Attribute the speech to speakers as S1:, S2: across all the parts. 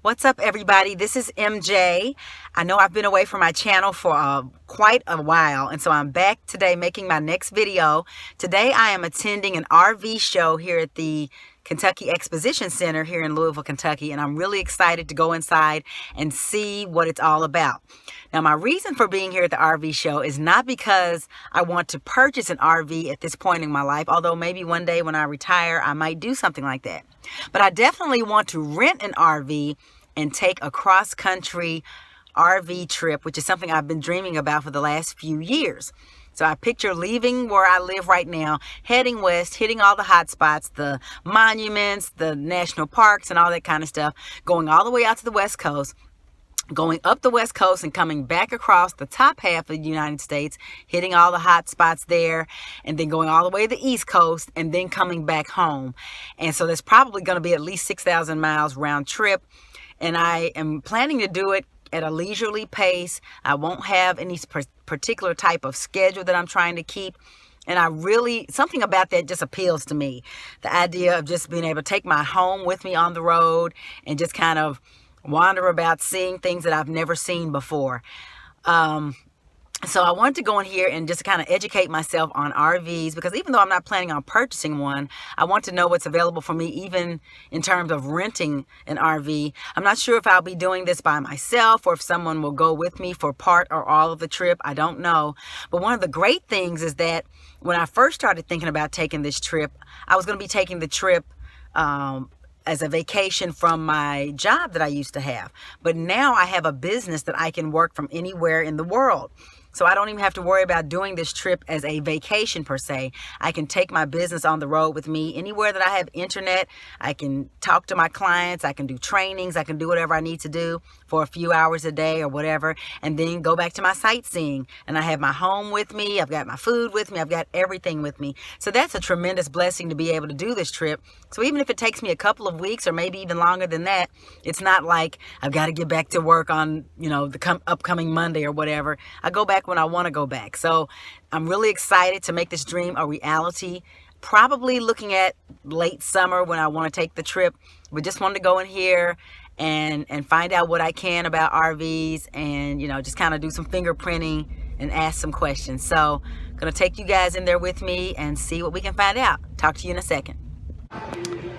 S1: What's up, everybody? This is MJ. I know I've been away from my channel for quite a while, and so I'm back today making my next video. Today I am attending an RV show here at the Kentucky Exposition Center here in Louisville, Kentucky, and I'm really excited to go inside and see what it's all about. Now, my reason for being here at the RV show is not because I want to purchase an RV at this point in my life, although maybe one day when I retire, I might do something like that. But I definitely want to rent an RV and take a cross-country RV trip, which is something I've been dreaming about for the last few years. So I picture leaving where I live right now, heading west, hitting all the hot spots, the monuments, the national parks, and all that kind of stuff, going all the way out to the West Coast, going up the West Coast and coming back across the top half of the United States, hitting all the hot spots there, and then going all the way to the East Coast, and then coming back home. And so there's probably going to be at least 6,000 miles round trip, and I am planning to do it at a leisurely pace. I won't have any particular type of schedule that I'm trying to keep. And I really, something about that just appeals to me. The idea of just being able to take my home with me on the road and just kind of wander about seeing things that I've never seen before. So I wanted to go in here and just kind of educate myself on RVs, because even though I'm not planning on purchasing one, I want to know what's available for me even in terms of renting an RV. I'm not sure if I'll be doing this by myself or if someone will go with me for part or all of the trip. I don't know. But one of the great things is that when I first started thinking about taking this trip, I was going to be taking the trip as a vacation from my job that I used to have. But now I have a business that I can work from anywhere in the world. So I don't even have to worry about doing this trip as a vacation per se. I can take my business on the road with me anywhere that I have internet. I can talk to my clients. I can do trainings. I can do whatever I need to do for a few hours a day or whatever, and then go back to my sightseeing. And I have my home with me. I've got my food with me. I've got everything with me. So that's a tremendous blessing to be able to do this trip. So even if it takes me a couple of weeks or maybe even longer than that, it's not like I've got to get back to work on, the upcoming Monday or whatever. I go back when I want to go back. So I'm really excited to make this dream a reality. Probably looking at late summer when I want to take the trip. We just wanted to go in here and find out what I can about RVs and, just kind of do some fingerprinting and ask some questions. So I'm going to take you guys in there with me and see what we can find out. Talk to you in a second.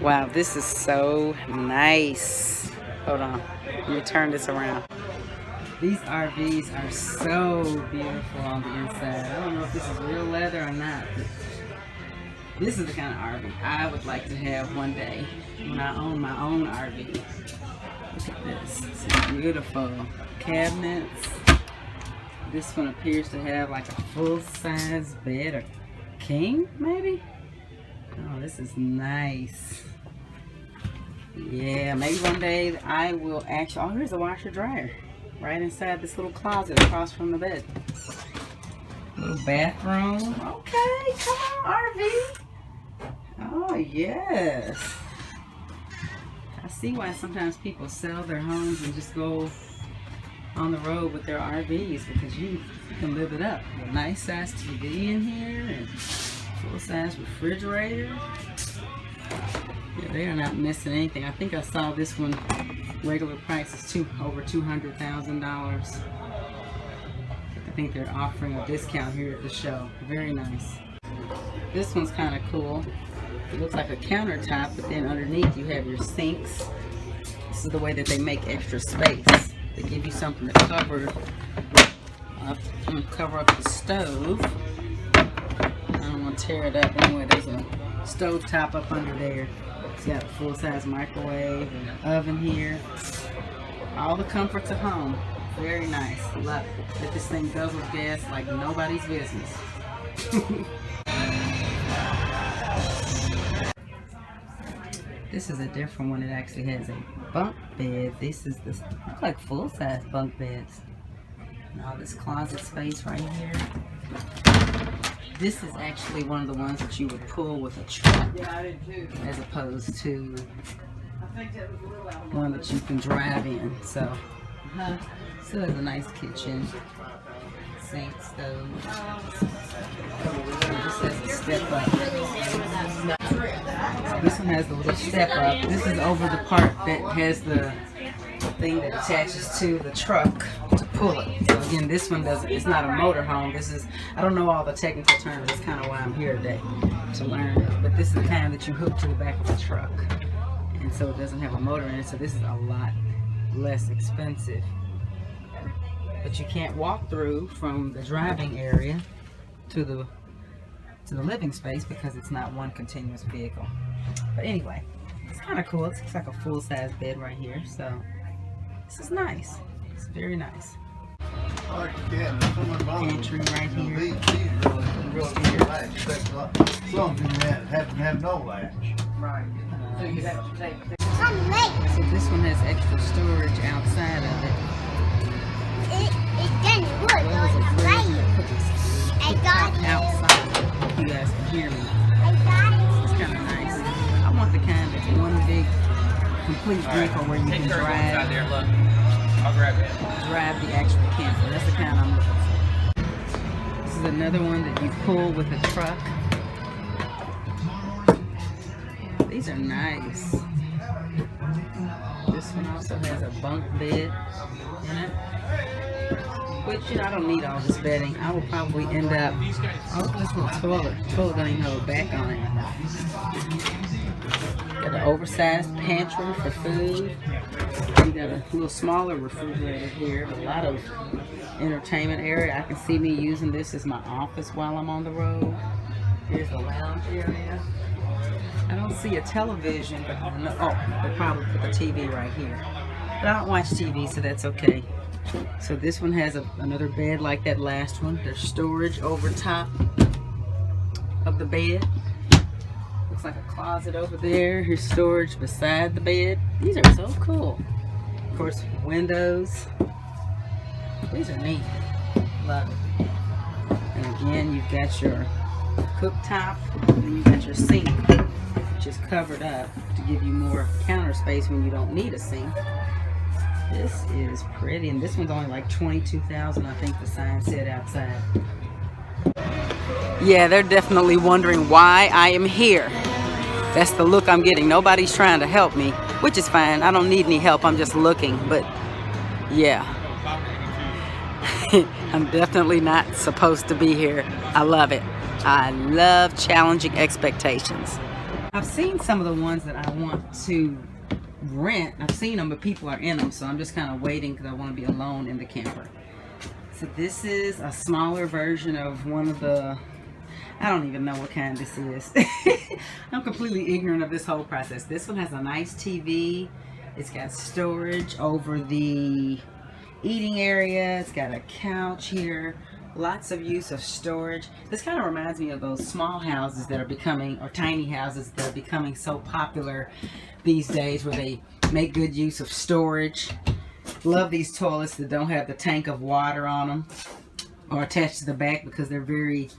S1: Wow, this is so nice. Hold on. Let me turn this around. These RVs are so beautiful on the inside. I don't know if this is real leather or not, but this is the kind of RV I would like to have one day when I own my own RV. Look at this. It's beautiful. Cabinets. This one appears to have like a full-size bed, or king, maybe? Oh, this is nice. Yeah, maybe one day I will actually... Oh, here's a washer-dryer. Right inside this little closet across from the bed. Little bathroom. Okay, come on, RV. Oh, yes. I see why sometimes people sell their homes and just go on the road with their RVs, because you can live it up. A nice size TV in here and full size refrigerator. Yeah, they are not missing anything. I think I saw this one. Regular price is over $200,000. I think they're offering a discount here at the show. Very nice. This one's kind of cool. It looks like a countertop, but then underneath you have your sinks. This is the way that they make extra space. They give you something to cover up the stove. I don't want to tear it up. Anyway, there's a stove top up under there. It's got a full-size microwave and an oven here. All the comforts of home. Very nice. Love it. But this thing guzzles gas like nobody's business. This is a different one. It actually has a bunk bed. This is this look like full-size bunk beds. And all this closet space right here. This is actually one of the ones that you would pull with a truck, as opposed to one that you can drive in. So, still has a nice kitchen, sink, stove. It just has a step up. So this one has the little step up. This is over the part that has the thing that attaches to the truck to pull it. So again, this one doesn't, it's not a motorhome. This is, I don't know all the technical terms. That's kind of why I'm here today, to learn it. But this is the kind that you hook to the back of the truck. And so it doesn't have a motor in it, so this is a lot less expensive. But you can't walk through from the driving area to the living space because it's not one continuous vehicle. But anyway, it's kind of cool. It looks like a full-size bed right here, so this is nice. It's very nice. Pantry right here.
S2: These really need a latch. Some do have no latch.
S1: Right. So this one has extra storage outside of it.
S3: I got it.
S1: Outside, you guys can hear me. It's kind of nice. I want the kind that's one big, complete vehicle where you can drive.
S4: I'll grab it.
S1: Drive the actual camper. That's the kind I'm looking for. This is another one that you pull with a truck. These are nice. This one also has a bunk bed in it. Which, you know, I don't need all this bedding. I will probably end up, oh, this little toilet. Toilet don't even have a back on it. Got an oversized pantry for food. You got a little smaller refrigerator here. A lot of entertainment area. I can see me using this as my office while I'm on the road. Here's the lounge area. I don't see a television, but they'll probably put the TV right here. But I don't watch TV, so that's okay. So this one has another bed like that last one. There's storage over top of the bed. Looks like a closet over there. Here's storage beside the bed. These are so cool. Of course, windows. These are neat. Love it. And again, you've got your cooktop, and you've got your sink, which is covered up to give you more counter space when you don't need a sink. This is pretty, and this one's only like $22,000, I think the sign said outside. Yeah, they're definitely wondering why I am here. That's the look I'm getting. Nobody's trying to help me, which is fine. I don't need any help. I'm just looking, but yeah. I'm definitely not supposed to be here. I love it. I love challenging expectations. I've seen some of the ones that I want to rent. I've seen them, but people are in them, so I'm just kind of waiting because I want to be alone in the camper. So this is a smaller version of one of the, I don't even know what kind this is. I'm completely ignorant of this whole process. This one has a nice TV. It's got storage over the eating area. It's got a couch here. Lots of use of storage. This kind of reminds me of those small houses that are becoming, or tiny houses that are becoming so popular these days, where they make good use of storage. Love these toilets that don't have the tank of water on them or attached to the back, because they're very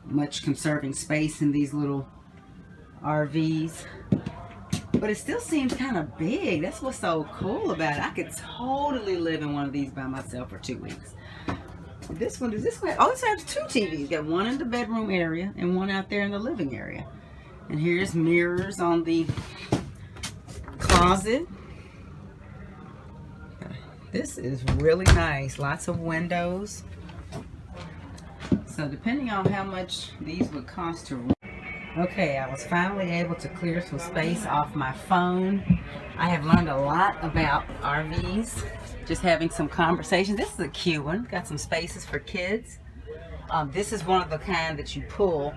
S1: much conserving space in these little RVs. But it still seems kind of big. That's what's so cool about it. I could totally live in one of these by myself for 2 weeks. This one, does this one? Oh, this has two TVs. Got one in the bedroom area and one out there in the living area. And here's mirrors on the closet. This is really nice. Lots of windows. So depending on how much these would cost to rent. Okay, I was finally able to clear some space off my phone. I have learned a lot about RVs. Just having some conversations. This is a cute one. Got some spaces for kids. This is one of the kind that you pull,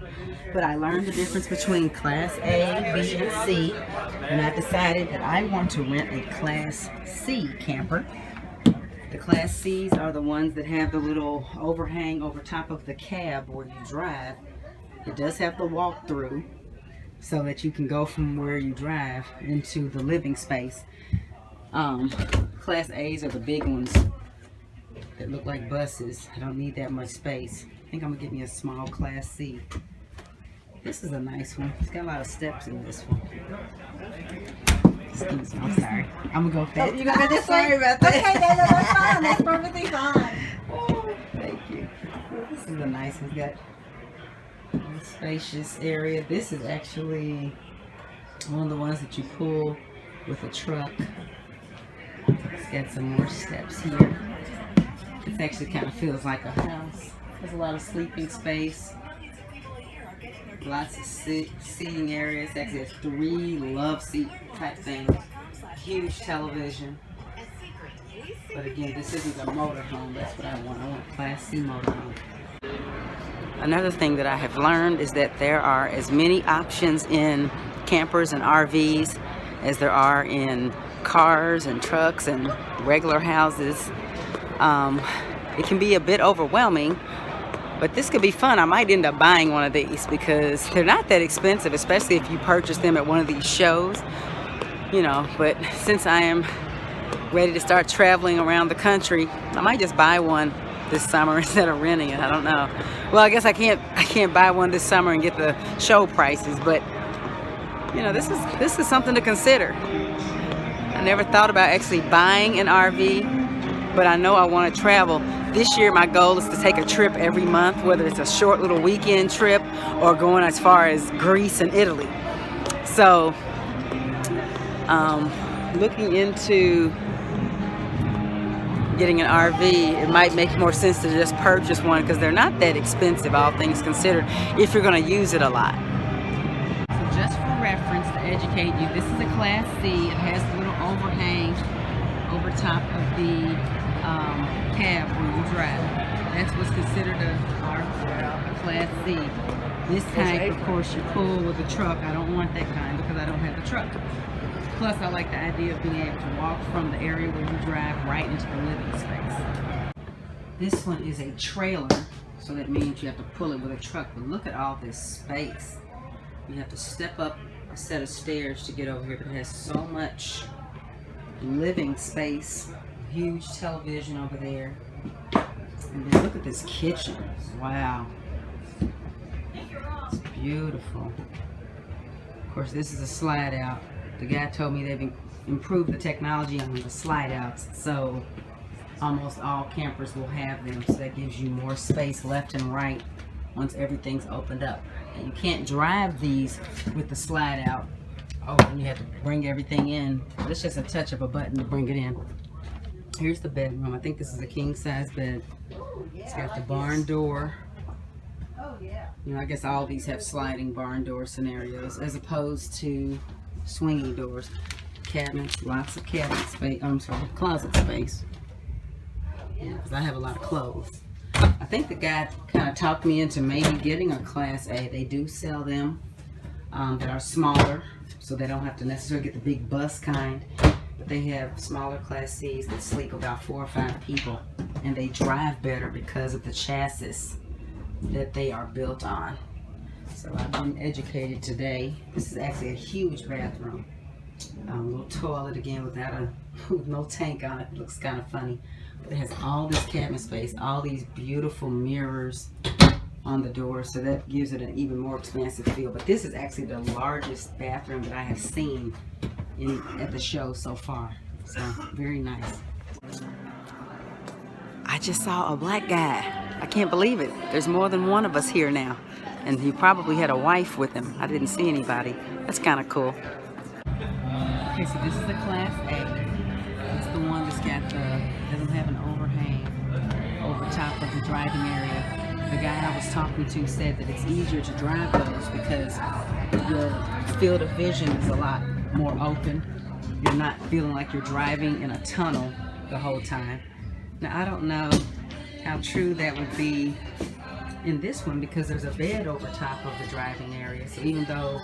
S1: but I learned the difference between Class A, B, and C, and I decided that I want to rent a Class C camper. The Class C's are the ones that have the little overhang over top of the cab where you drive. It does have the walk-through so that you can go from where you drive into the living space. Class A's are the big ones that look like buses. I don't need that much space. I think I'm gonna get me a small Class C. This is a nice one. It's got a lot of steps in this one. Excuse me, I'm sorry. I'm gonna go with that.
S3: You're gonna be sorry about that. Okay, that's fine. That's perfectly fine.
S1: Oh, thank you. This is a nice one. It's got spacious area. This is actually one of the ones that you pull with a truck. It's got some more steps here. It actually kind of feels like a house. There's a lot of sleeping space. Lots of seating areas. Actually, it's 3 love seat type things. Huge television. But again, this isn't a motorhome. That's what I want. I want a Class C motorhome. Another thing that I have learned is that there are as many options in campers and RVs as there are in cars and trucks and regular houses. It can be a bit overwhelming, but this could be fun. I might end up buying one of these because they're not that expensive, especially if you purchase them at one of these shows, you know. But since I am ready to start traveling around the country, I might just buy one this summer instead of renting it. I don't know. Well, I guess I can't buy one this summer and get the show prices, but you know, this is something to consider. I never thought about actually buying an RV, but I know I want to travel. This year my goal is to take a trip every month, whether it's a short little weekend trip or going as far as Greece and Italy. So looking into getting an RV, it might make more sense to just purchase one because they're not that expensive, all things considered, if you're going to use it a lot. So just for reference, to educate you, this is a Class C. It has a little overhang over top of the cab where you drive. That's what's considered a Class C. This type, of course, you pull with a truck. I don't want that kind because I don't have a truck. Plus, I like the idea of being able to walk from the area where you drive right into the living space. This one is a trailer, so that means you have to pull it with a truck. But look at all this space. You have to step up a set of stairs to get over here, but it has so much living space. Huge television over there. And then look at this kitchen. Wow. It's beautiful. Of course, this is a slide out. The guy told me they've improved the technology on the slide outs, so almost all campers will have them. So that gives you more space left and right once everything's opened up. And you can't drive these with the slide out. Oh, and you have to bring everything in. It's just a touch of a button to bring it in. Here's the bedroom. I think this is a king size bed. It's got the barn door. You know, I guess all these have sliding barn door scenarios as opposed to swinging doors. Cabinets, lots of cabinet space. I'm sorry, closet space. Yeah, because I have a lot of clothes. I think the guy kind of talked me into maybe getting a Class A. They do sell them that are smaller, so they don't have to necessarily get the big bus kind. But they have smaller Class C's that sleep about 4 or 5 people, and they drive better because of the chassis that they are built on. So I've been educated today. This is actually a huge bathroom. A little toilet again without no tank on it. It looks kind of funny. But it has all this cabinet space, all these beautiful mirrors on the door, so that gives it an even more expansive feel. But this is actually the largest bathroom that I have seen at the show so far. So very nice. I just saw a black guy. I can't believe it. There's more than one of us here now. And he probably had a wife with him. I didn't see anybody. That's kind of cool. Okay, so this is the Class A. It's the one that's got doesn't have an overhang over top of the driving area. The guy I was talking to said that it's easier to drive those because your field of vision is a lot more open. You're not feeling like you're driving in a tunnel the whole time. Now, I don't know how true that would be in this one because there's a bed over top of the driving area. So even though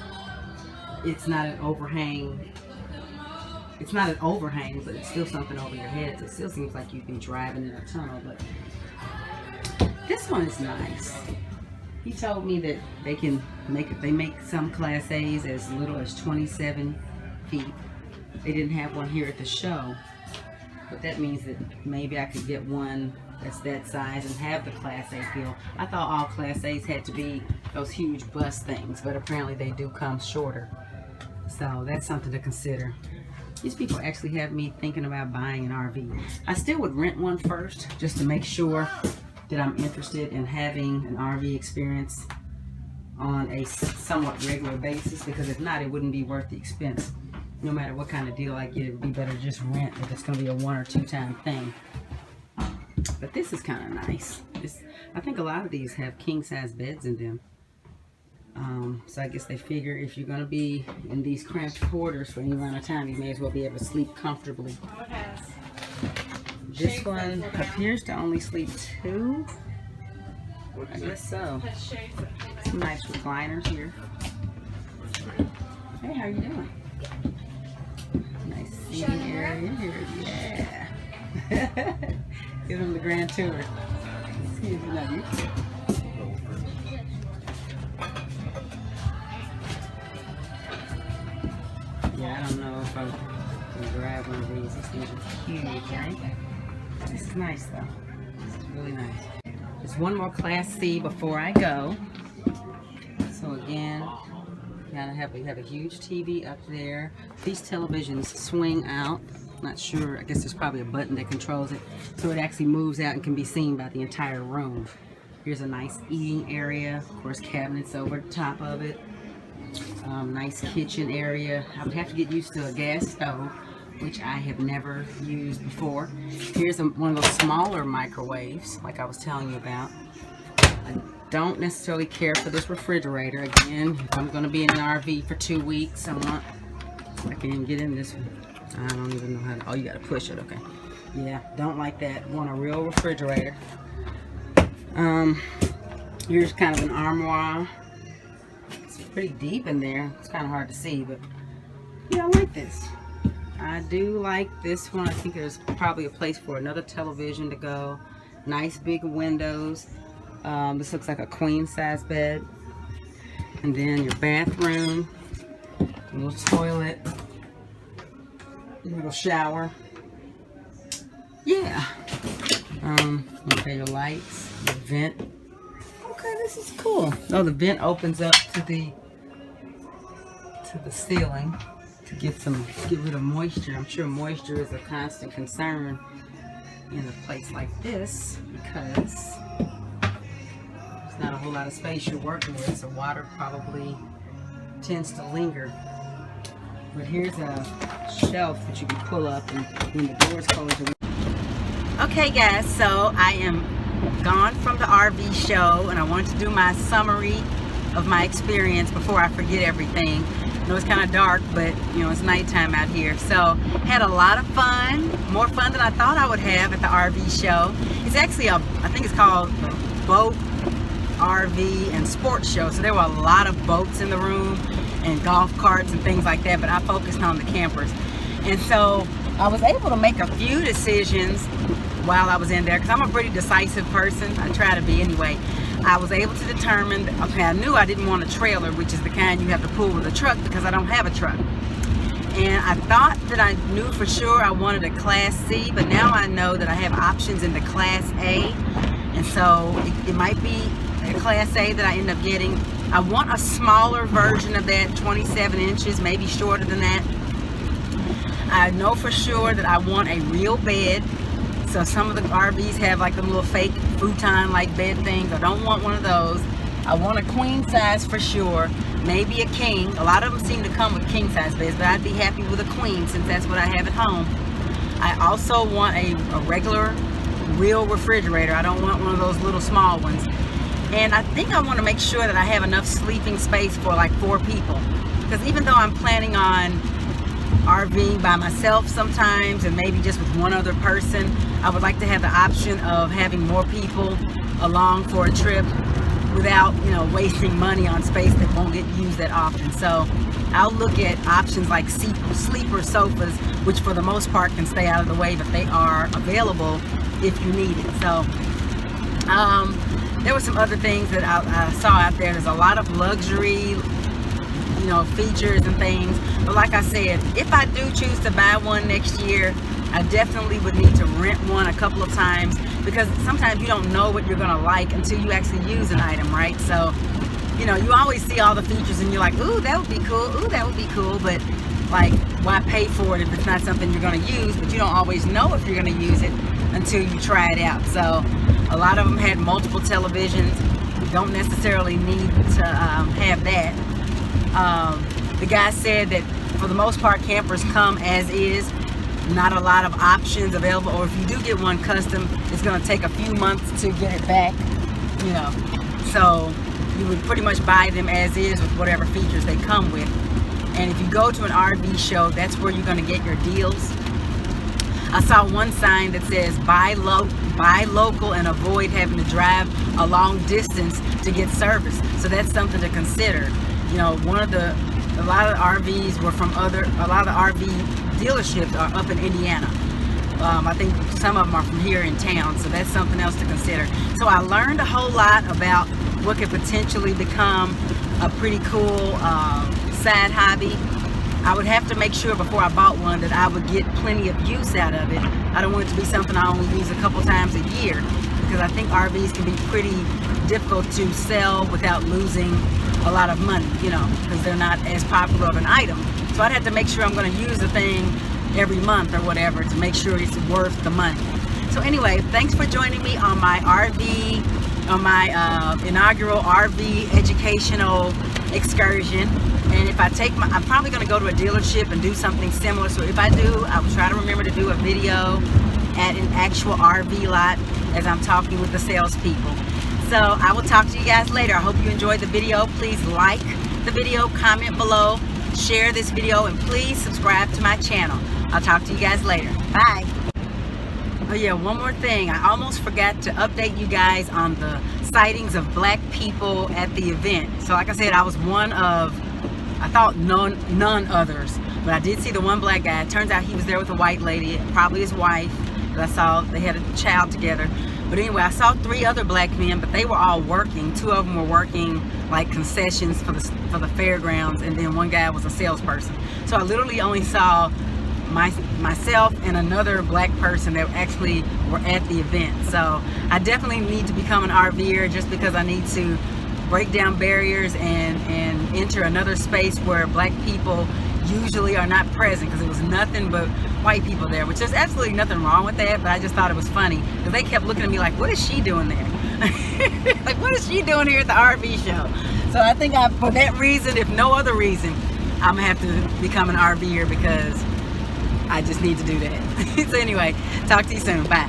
S1: it's not an overhang, but it's still something over your head. So it still seems like you'd be driving in a tunnel. But this one is nice. He told me that they make some Class A's as little as 27 feet. They didn't have one here at the show, but that means that maybe I could get one that's that size and have the Class A feel. I thought all Class A's had to be those huge bus things, but apparently they do come shorter. So that's something to consider. These people actually have me thinking about buying an RV. I still would rent one first, just to make sure that I'm interested in having an RV experience on a somewhat regular basis, because if not, it wouldn't be worth the expense. No matter what kind of deal I get, it would be better to just rent if it's going to be a 1 or 2 time thing. But this is kind of nice. I think a lot of these have king size beds in them. So I guess they figure if you're going to be in these cramped quarters for any amount of time, you may as well be able to sleep comfortably. This one appears to only sleep 2. I guess so. Some nice recliners here. Hey, how you doing? Nice seating area here. Yeah. Give them the grand tour. See if you love you. Yeah, I don't know if I can grab one of these. These things are huge, right? This is nice though. This is really nice. There's one more Class C before I go. So again, we have a huge TV up there. These televisions swing out. Not sure. I guess there's probably a button that controls it, so it actually moves out and can be seen by the entire room. Here's a nice eating area. Of course, cabinets over the top of it. Nice kitchen area. I would have to get used to a gas stove, which I have never used before. Here's one of those smaller microwaves, like I was telling you about. I don't necessarily care for this refrigerator. Again, if I'm going to be in an RV for 2 weeks, I can even get in this one. I don't even know how to, oh, you got to push it, okay. Yeah, don't like that. Want a real refrigerator. Here's kind of an armoire. It's pretty deep in there. It's kind of hard to see, but yeah, I like this. I do like this one. I think there's probably a place for another television to go. Nice big windows. This looks like a queen size bed. And then your bathroom, a little toilet, a little shower. Yeah. Okay, your lights, your vent. Okay, this is cool. Oh, the vent opens up to the ceiling to get rid of moisture. I'm sure moisture is a constant concern in a place like this because there's not a whole lot of space you're working with, so water probably tends to linger. But here's a shelf that you can pull up, and when the doors close. Okay, guys, so I am gone from the RV show, and I wanted to do my summary of my experience before I forget everything. I know it's kind of dark, but you know, it's nighttime out here. So had a lot of fun, more fun than I thought I would have at the RV show. It's actually I think it's called the Boat, RV, and Sports Show. So there were a lot of boats in the room and golf carts and things like that, but I focused on the campers. And so I was able to make a few decisions while I was in there, because I'm a pretty decisive person. I try to be anyway. I was able to determine, okay, I knew I didn't want a trailer, which is the kind you have to pull with a truck, because I don't have a truck. And I thought that I knew for sure I wanted a Class C, but now I know that I have options in the Class A. And so it might be a Class A that I end up getting. I want a smaller version of that, 27 inches, maybe shorter than that. I know for sure that I want a real bed. So some of the RVs have like the little fake futon like bed things. I don't want one of those. I want a queen size for sure, maybe a king. A lot of them seem to come with king size beds, but I'd be happy with a queen since that's what I have at home. I also want a regular, real refrigerator. I don't want one of those little small ones. And I think I want to make sure that I have enough sleeping space for like 4 people. Because even though I'm planning on RVing by myself sometimes and maybe just with one other person, I would like to have the option of having more people along for a trip without, you know, wasting money on space that won't get used that often. So I'll look at options like sleeper sofas, which for the most part can stay out of the way, but they are available if you need it. So there were some other things that I saw out there. There's a lot of luxury, you know, features and things. But like I said, if I do choose to buy one next year, I definitely would need to rent one a couple of times, because sometimes you don't know what you're gonna like until you actually use an item, right? So, you know, you always see all the features and you're like, ooh, that would be cool, ooh, that would be cool, but like, why pay for it if it's not something you're gonna use? But you don't always know if you're gonna use it until you try it out. So a lot of them had multiple televisions. don't necessarily need to have that. The guy said that for the most part campers come as is, not a lot of options available, or if you do get one custom, it's going to take a few months to get it back, you know. So you would pretty much buy them as is with whatever features they come with. And if you go to an RV show, that's where you're going to get your deals. I saw one sign that says buy local and avoid having to drive a long distance to get service. So that's something to consider. You know, a lot of the RVs were from a lot of the RV dealerships are up in Indiana. I think some of them are from here in town, so that's something else to consider. So I learned a whole lot about what could potentially become a pretty cool side hobby. I would have to make sure before I bought one that I would get plenty of use out of it. I don't want it to be something I only use a couple times a year, because I think RVs can be pretty difficult to sell without losing a lot of money, you know, because they're not as popular of an item. So I'd have to make sure I'm going to use the thing every month or whatever to make sure it's worth the money. So anyway, thanks for joining me on my inaugural RV educational excursion. And if I take I'm probably going to go to a dealership and do something similar. So if I do, I will try to remember to do a video at an actual RV lot as I'm talking with the salespeople. So I will talk to you guys later. I hope you enjoyed the video. Please like the video, comment below, share this video, and please subscribe to my channel. I'll talk to you guys later. Bye. Oh yeah, one more thing. I almost forgot to update you guys on the sightings of black people at the event. So like I said, I was one of, I thought none others, but I did see the one black guy. It turns out he was there with a white lady, probably his wife. I saw they had a child together. But anyway, I saw 3 other black men, but they were all working. 2 of them were working like concessions for the fairgrounds, and then one guy was a salesperson. So I literally only saw myself and another black person that actually were at the event. So I definitely need to become an RVer, just because I need to break down barriers and enter another space where black people usually are not present, because it was nothing but white people there, which there's absolutely nothing wrong with that, but I just thought it was funny because they kept looking at me like, what is she doing there? Like, what is she doing here at the RV show? So I think for that reason, if no other reason, I'm gonna have to become an RVer, because I just need to do that. So anyway, talk to you soon. Bye.